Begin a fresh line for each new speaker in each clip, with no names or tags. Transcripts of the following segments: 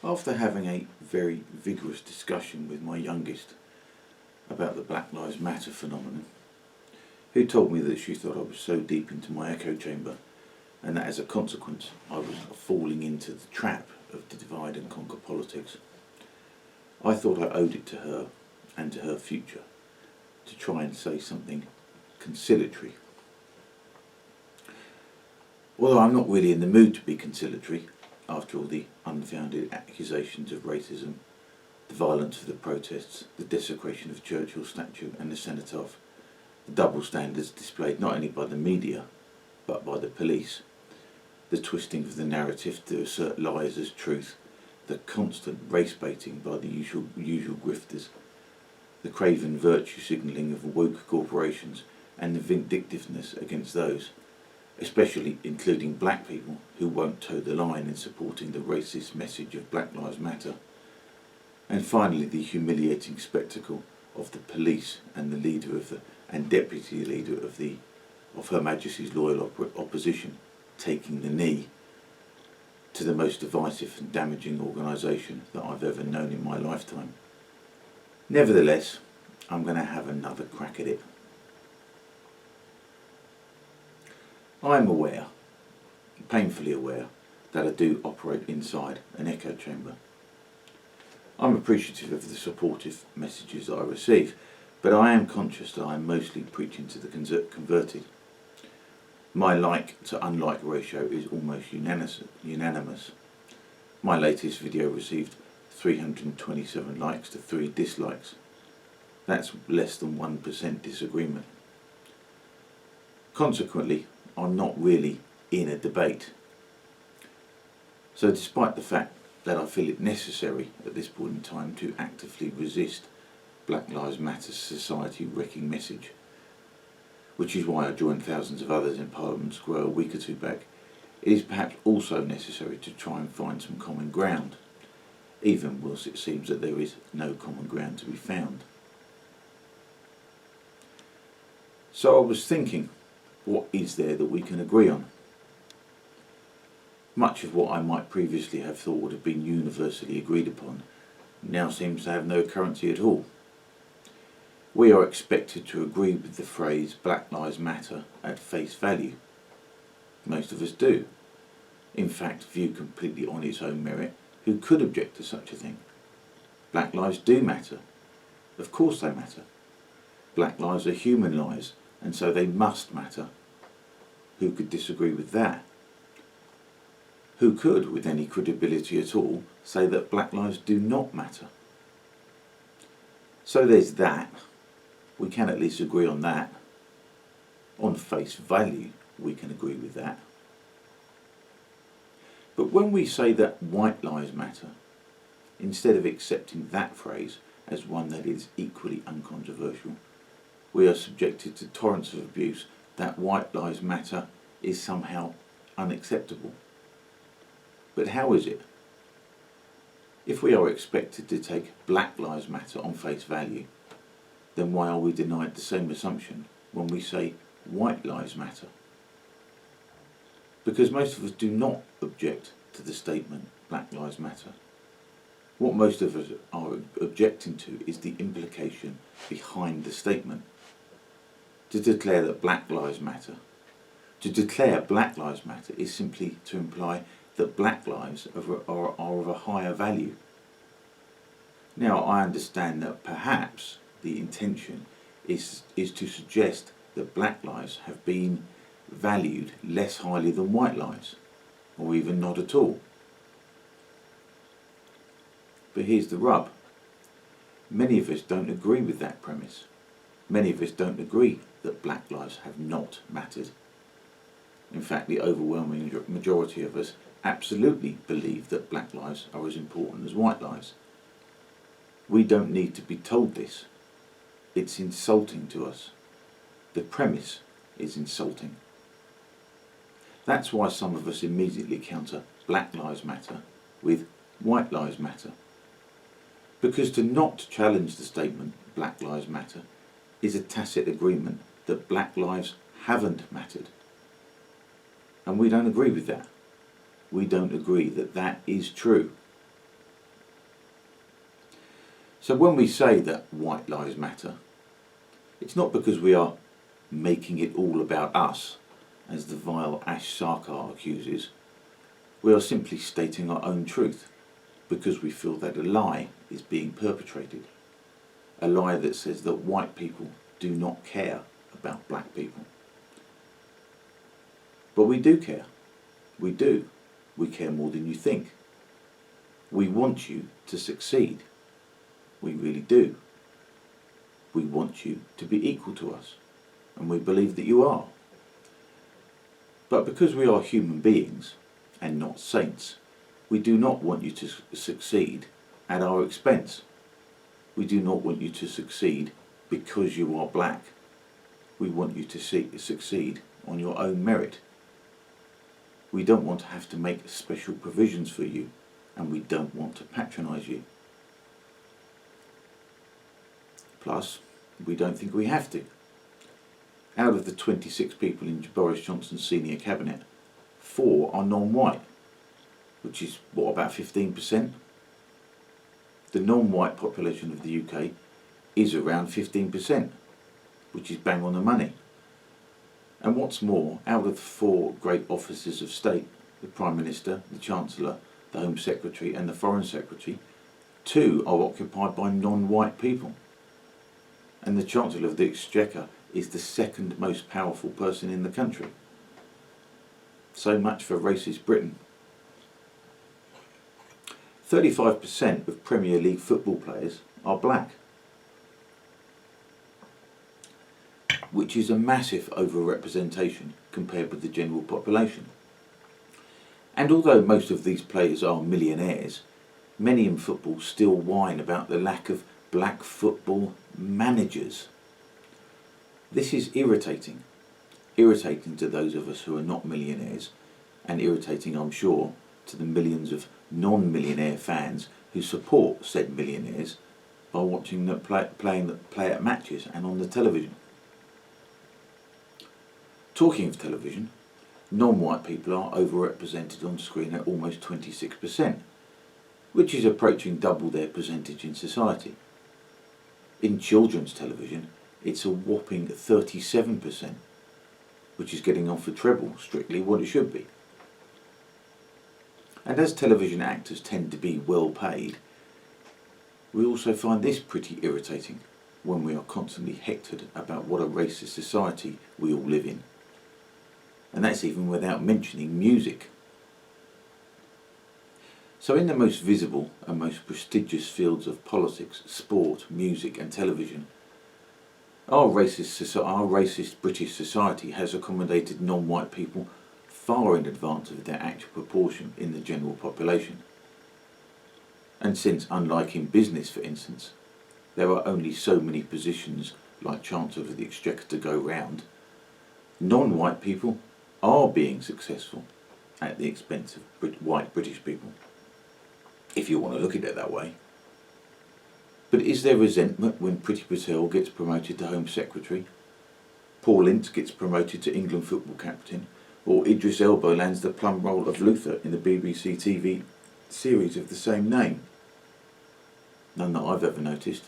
After having a very vigorous discussion with my youngest about the Black Lives Matter phenomenon, who told me that she thought I was so deep into my echo chamber and that as a consequence I was falling into the trap of the divide and conquer politics, I thought I owed it to her and to her future to try and say something conciliatory. Although I'm not really in the mood to be conciliatory, after all the unfounded accusations of racism, the violence of the protests, the desecration of Churchill's statue and the cenotaph, the double standards displayed not only by the media but by the police, the twisting of the narrative to assert lies as truth, the constant race baiting by the usual grifters, the craven virtue signalling of woke corporations and the vindictiveness against those, especially including black people, who won't toe the line in supporting the racist message of Black Lives Matter. And finally, the humiliating spectacle of the police and the leader of and deputy leader of Her Majesty's loyal opposition taking the knee to the most divisive and damaging organisation that I've ever known in my lifetime. Nevertheless, I'm going to have another crack at it. I'm aware, painfully aware, that I do operate inside an echo chamber. I'm appreciative of the supportive messages I receive, but I am conscious that I am mostly preaching to the converted. My like to unlike ratio is almost unanimous. My latest video received 327 likes to 3 dislikes. That's less than 1% disagreement. Consequently, I'm not really in a debate. So despite the fact that I feel it necessary at this point in time to actively resist Black Lives Matter's society-wrecking message, which is why I joined thousands of others in Parliament Square a week or two back, it is perhaps also necessary to try and find some common ground, even whilst it seems that there is no common ground to be found. So I was thinking, what is there that we can agree on? Much of what I might previously have thought would have been universally agreed upon now seems to have no currency at all. We are expected to agree with the phrase Black Lives Matter at face value. Most of us do. In fact, viewed completely on its own merit, who could object to such a thing? Black lives do matter. Of course they matter. Black lives are human lives, and so they must matter. Who could disagree with that? Who could, with any credibility at all, say that black lives do not matter? So there's that. We can at least agree on that. On face value, we can agree with that. But when we say that white lives matter, instead of accepting that phrase as one that is equally uncontroversial, we are subjected to torrents of abuse that white lives matter is somehow unacceptable. But how is it? If we are expected to take Black Lives Matter on face value, then why are we denied the same assumption when we say white lives matter? Because most of us do not object to the statement Black Lives Matter. What most of us are objecting to is the implication behind the statement. To declare that Black Lives Matter, to declare Black Lives Matter is simply to imply that black lives are of a higher value. Now, I understand that perhaps the intention is to suggest that black lives have been valued less highly than white lives, or even not at all. But here's the rub. Many of us don't agree with that premise. Many of us don't agree that black lives have not mattered. In fact, the overwhelming majority of us absolutely believe that black lives are as important as white lives. We don't need to be told this. It's insulting to us. The premise is insulting. That's why some of us immediately counter Black Lives Matter with White Lives Matter. Because to not challenge the statement Black Lives Matter is a tacit agreement that black lives haven't mattered. And we don't agree with that. We don't agree that that is true. So when we say that white lives matter, it's not because we are making it all about us, as the vile Ash Sarkar accuses. We are simply stating our own truth, because we feel that a lie is being perpetrated. A lie that says that white people do not care about black people. But we do care. We do. We care more than you think. We want you to succeed. We really do. We want you to be equal to us, and we believe that you are. But because we are human beings, and not saints, we do not want you to succeed at our expense. We do not want you to succeed because you are black. We want you to succeed on your own merit. We don't want to have to make special provisions for you, and we don't want to patronise you. Plus, we don't think we have to. Out of the 26 people in Boris Johnson's senior cabinet, 4 are non-white, which is, about 15%? The non-white population of the UK is around 15%, which is bang on the money. And what's more, out of the 4 great officers of state, the Prime Minister, the Chancellor, the Home Secretary and the Foreign Secretary, 2 are occupied by non-white people. And the Chancellor of the Exchequer is the 2nd most powerful person in the country. So much for racist Britain. 35% of Premier League football players are black, which is a massive overrepresentation compared with the general population. And although most of these players are millionaires, many in football still whine about the lack of black football managers. This is irritating to those of us who are not millionaires, and irritating, I'm sure, to the millions of non-millionaire fans who support said millionaires by watching them play at matches and on the television. Talking of television, non-white people are overrepresented on screen at almost 26%, which is approaching double their percentage in society. In children's television, it's a whopping 37%, which is getting on for treble, strictly what it should be. And as television actors tend to be well paid, we also find this pretty irritating when we are constantly hectored about what a racist society we all live in. And that's even without mentioning music. So in the most visible and most prestigious fields of politics, sport, music and television, our racist British society has accommodated non-white people far in advance of their actual proportion in the general population. And since, unlike in business for instance, there are only so many positions like Chancellor of the Exchequer to go round, non-white people are being successful at the expense of white British people, if you want to look at it that way. But is there resentment when Priti Patel gets promoted to Home Secretary, Paul Ince gets promoted to England football captain, or Idris Elba lands the plum role of Luther in the BBC TV series of the same name? None that I've ever noticed.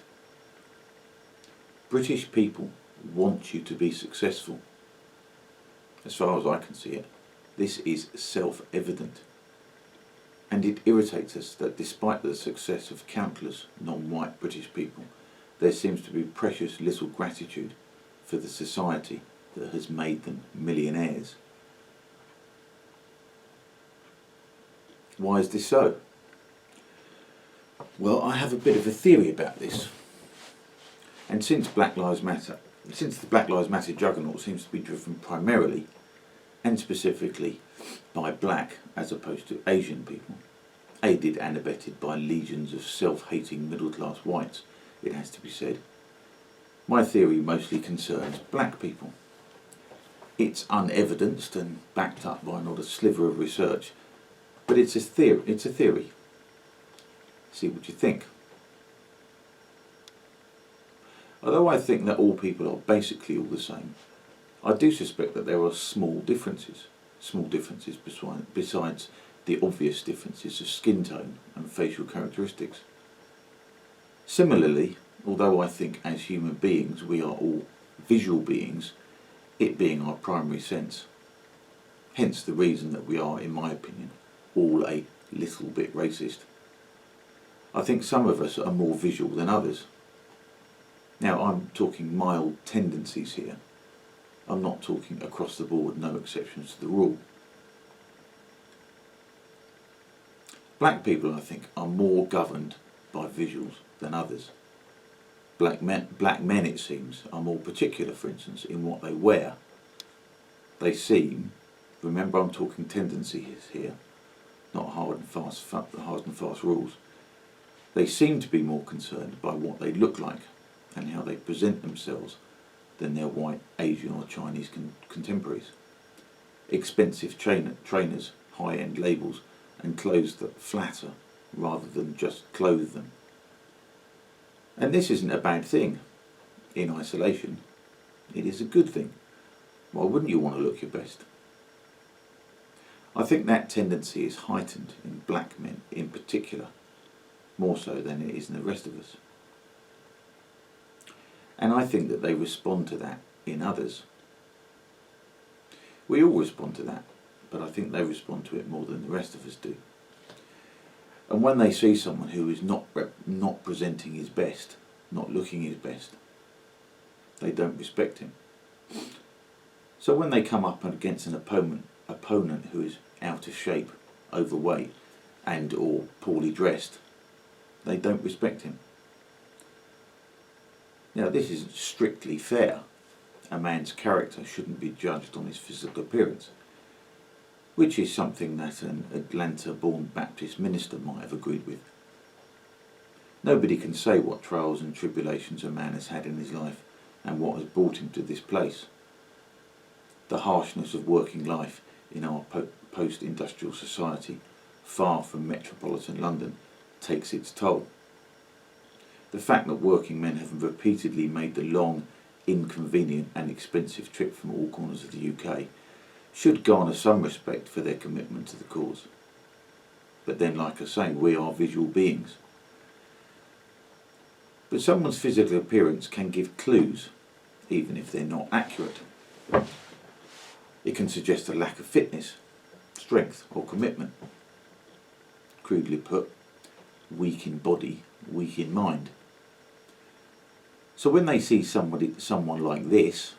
British people want you to be successful. As far as I can see it, this is self-evident. And it irritates us that despite the success of countless non-white British people, there seems to be precious little gratitude for the society that has made them millionaires. Why is this so? Well, I have a bit of a theory about this. And since the Black Lives Matter juggernaut seems to be driven primarily and specifically by black as opposed to Asian people, aided and abetted by legions of self-hating middle-class whites, it has to be said, my theory mostly concerns black people. It's unevidenced and backed up by not a sliver of research, but it's a theory. See what you think. Although I think that all people are basically all the same, I do suspect that there are small differences besides the obvious differences of skin tone and facial characteristics. Similarly, although I think as human beings we are all visual beings, it being our primary sense, hence the reason that we are, in my opinion, all a little bit racist. I think some of us are more visual than others. Now, I'm talking mild tendencies here. I'm not talking across the board, no exceptions to the rule. Black people, I think, are more governed by visuals than others. Black men, it seems, are more particular, for instance, in what they wear. They seem, remember I'm talking tendencies here, not hard and fast rules. They seem to be more concerned by what they look like and how they present themselves than their white, Asian or Chinese contemporaries. Expensive trainers, high-end labels and clothes that flatter rather than just clothe them. And this isn't a bad thing in isolation. It is a good thing. Why wouldn't you want to look your best? I think that tendency is heightened in black men in particular, more so than it is in the rest of us. And I think that they respond to that in others. We all respond to that, but I think they respond to it more than the rest of us do. And when they see someone who is not presenting his best, not looking his best, they don't respect him. So when they come up against an opponent who is out of shape, overweight, and or poorly dressed, they don't respect him. Now, this isn't strictly fair. A man's character shouldn't be judged on his physical appearance, which is something that an Atlanta-born Baptist minister might have agreed with. Nobody can say what trials and tribulations a man has had in his life and what has brought him to this place. The harshness of working life in our post-industrial society, far from metropolitan London, takes its toll. The fact that working men have repeatedly made the long, inconvenient and expensive trip from all corners of the UK should garner some respect for their commitment to the cause. But then, like I say, we are visual beings. But someone's physical appearance can give clues, even if they're not accurate. It can suggest a lack of fitness, strength or commitment. Crudely put, weak in body, weak in mind. So when they see someone like this,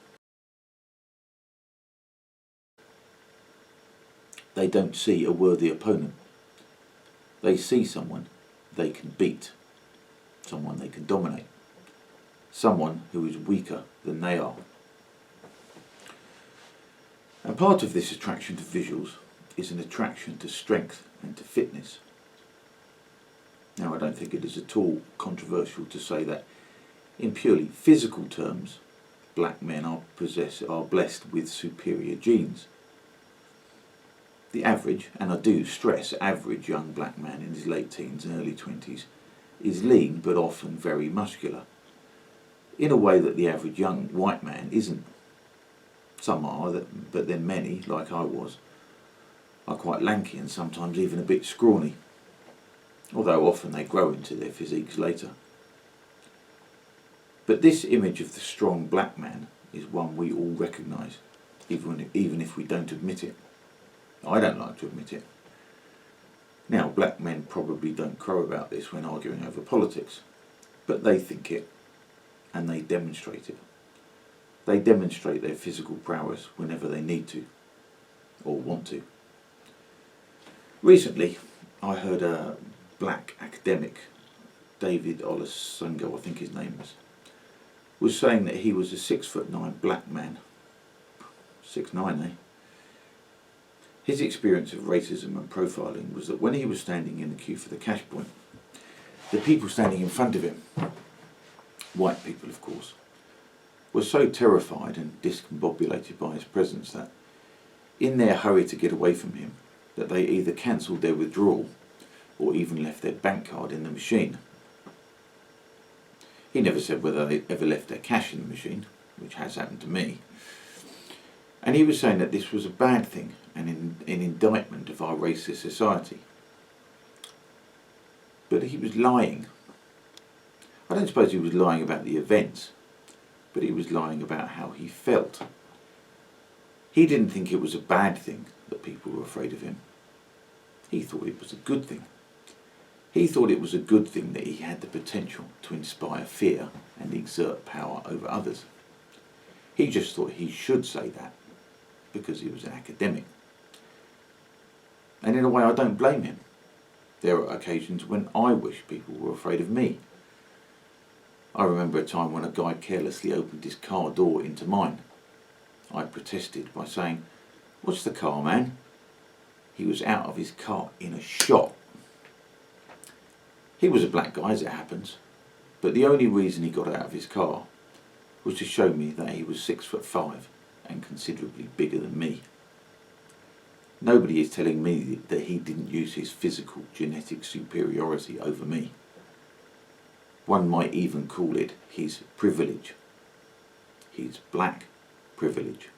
they don't see a worthy opponent. They see someone they can beat, someone they can dominate, someone who is weaker than they are. And part of this attraction to visuals is an attraction to strength and to fitness. Now, I don't think it is at all controversial to say that in purely physical terms, black men are blessed with superior genes. The average, and I do stress average, young black man in his late teens and early 20s is lean but often very muscular, in a way that the average young white man isn't. Some are, but then many, like I was, are quite lanky and sometimes even a bit scrawny, although often they grow into their physiques later. But this image of the strong black man is one we all recognise, even if we don't admit it. I don't like to admit it. Now, black men probably don't crow about this when arguing over politics, but they think it, and they demonstrate it. They demonstrate their physical prowess whenever they need to, or want to. Recently, I heard a black academic, David Olusoga, I think his name was saying that he was a 6'9" black man. 6'9", eh? His experience of racism and profiling was that when he was standing in the queue for the cash point, the people standing in front of him, white people of course, were so terrified and discombobulated by his presence that, in their hurry to get away from him, that they either cancelled their withdrawal or even left their bank card in the machine. He never said whether they ever left their cash in the machine, which has happened to me. And he was saying that this was a bad thing and an indictment of our racist society. But he was lying. I don't suppose he was lying about the events, but he was lying about how he felt. He didn't think it was a bad thing that people were afraid of him. He thought it was a good thing. He thought it was a good thing that he had the potential to inspire fear and exert power over others. He just thought he should say that because he was an academic. And in a way, I don't blame him. There are occasions when I wish people were afraid of me. I remember a time when a guy carelessly opened his car door into mine. I protested by saying, "What's the car, man?" He was out of his car in a shot. He was a black guy, as it happens, but the only reason he got out of his car was to show me that he was 6'5" and considerably bigger than me. Nobody is telling me that he didn't use his physical genetic superiority over me. One might even call it his privilege. His black privilege.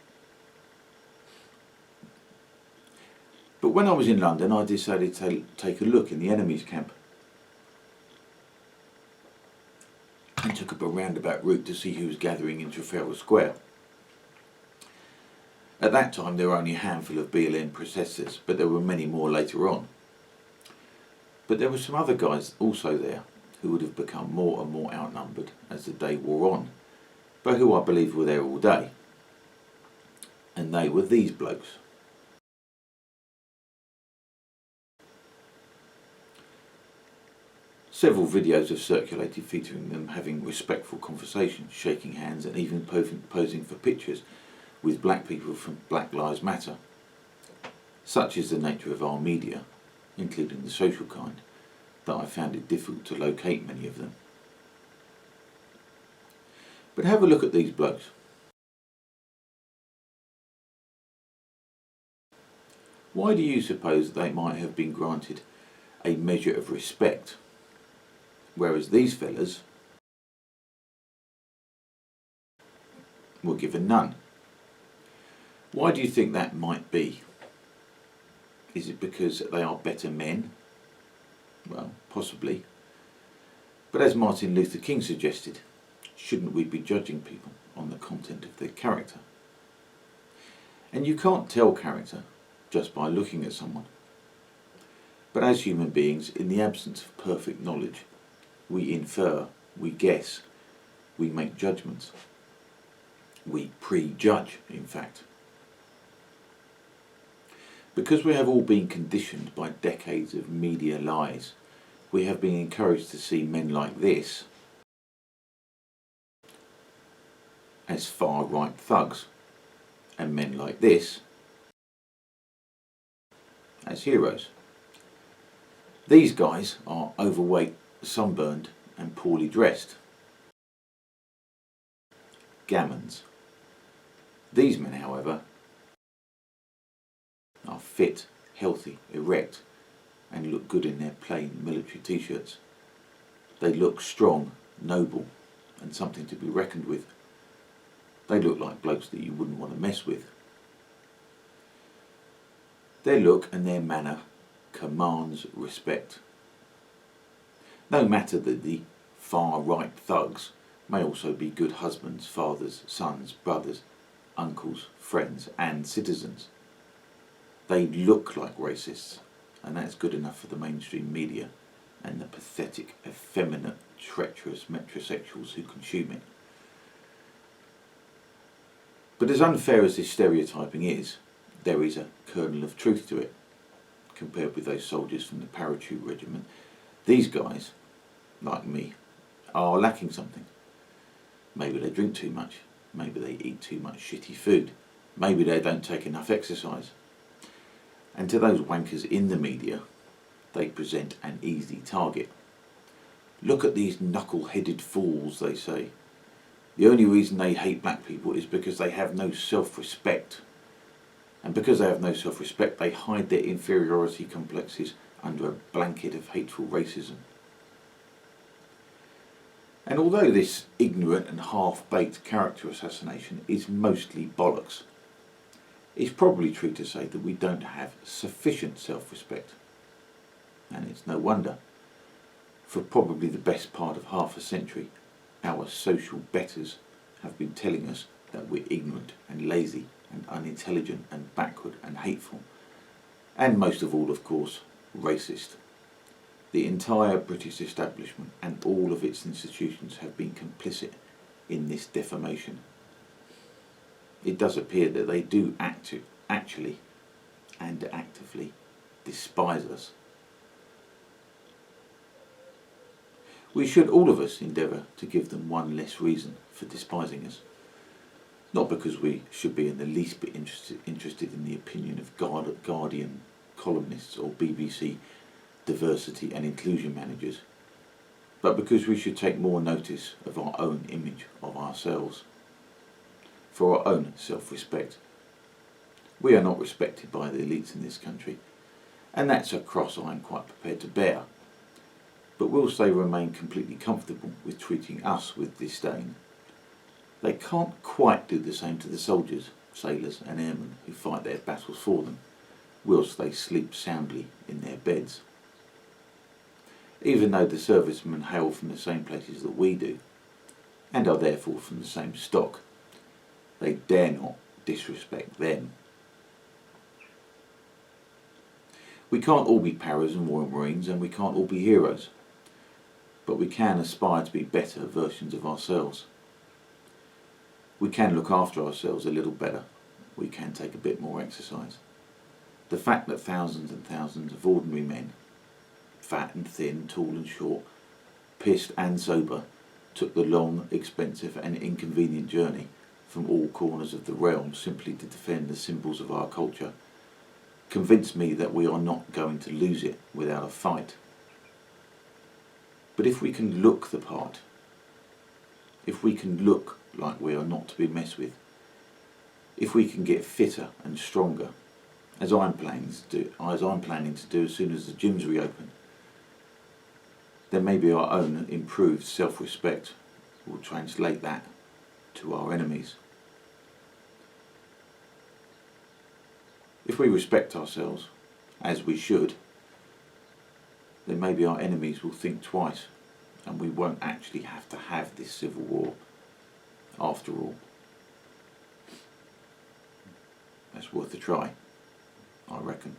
But when I was in London, I decided to take a look in the enemy's camp. And took up a roundabout route to see who was gathering in Trafalgar Square. At that time there were only a handful of BLM protesters, but there were many more later on. But there were some other guys also there who would have become more and more outnumbered as the day wore on, but who I believe were there all day. And they were these blokes. Several videos have circulated featuring them having respectful conversations, shaking hands and even posing for pictures with black people from Black Lives Matter. Such is the nature of our media, including the social kind, that I found it difficult to locate many of them. But have a look at these blokes. Why do you suppose they might have been granted a measure of respect, whereas these fellas were given none? Why do you think that might be? Is it because they are better men? Well, possibly. But as Martin Luther King suggested, shouldn't we be judging people on the content of their character? And you can't tell character just by looking at someone. But as human beings, in the absence of perfect knowledge, we infer, we guess, we make judgments. We prejudge, in fact. Because we have all been conditioned by decades of media lies, we have been encouraged to see men like this as far-right thugs, and men like this as heroes. These guys are overweight, sunburned and poorly dressed. Gammons. These men, however, are fit, healthy, erect and look good in their plain military t-shirts. They look strong, noble and something to be reckoned with. They look like blokes that you wouldn't want to mess with. Their look and their manner commands respect. No matter that the far-right thugs may also be good husbands, fathers, sons, brothers, uncles, friends and citizens. They look like racists, and that's good enough for the mainstream media and the pathetic, effeminate, treacherous metrosexuals who consume it. But as unfair as this stereotyping is, there is a kernel of truth to it. Compared with those soldiers from the parachute regiment, these guys, like me, are lacking something. Maybe they drink too much, maybe they eat too much shitty food, maybe they don't take enough exercise. And to those wankers in the media, they present an easy target. Look at these knuckle-headed fools, they say. The only reason they hate black people is because they have no self-respect. And because they have no self-respect, they hide their inferiority complexes under a blanket of hateful racism. And although this ignorant and half-baked character assassination is mostly bollocks, it's probably true to say that we don't have sufficient self-respect. And it's no wonder. For probably the best part of half a century, our social betters have been telling us that we're ignorant and lazy and unintelligent and backward and hateful, and most of all, of course, racist. The entire British establishment and all of its institutions have been complicit in this defamation. It does appear that they do actually and actively despise us. We should all of us endeavour to give them one less reason for despising us. Not because we should be in the least bit interested in the opinion of Guardian columnists or BBC diversity and inclusion managers, but because we should take more notice of our own image of ourselves, for our own self-respect. We are not respected by the elites in this country, and that's a cross I'm quite prepared to bear. But whilst they remain completely comfortable with treating us with disdain, they can't quite do the same to the soldiers, sailors and airmen who fight their battles for them, whilst they sleep soundly in their beds. Even though the servicemen hail from the same places that we do, and are therefore from the same stock, they dare not disrespect them. We can't all be paras and Royal Marines, and we can't all be heroes, but we can aspire to be better versions of ourselves. We can look after ourselves a little better. We can take a bit more exercise. The fact that thousands and thousands of ordinary men, fat and thin, tall and short, pissed and sober, took the long, expensive and inconvenient journey from all corners of the realm simply to defend the symbols of our culture, convinced me that we are not going to lose it without a fight. But if we can look the part, if we can look like we are not to be messed with, if we can get fitter and stronger, as I'm planning to do as soon as the gyms reopen, then maybe our own improved self-respect will translate that to our enemies. If we respect ourselves, as we should, then maybe our enemies will think twice, and we won't actually have to have this civil war after all. That's worth a try, I reckon.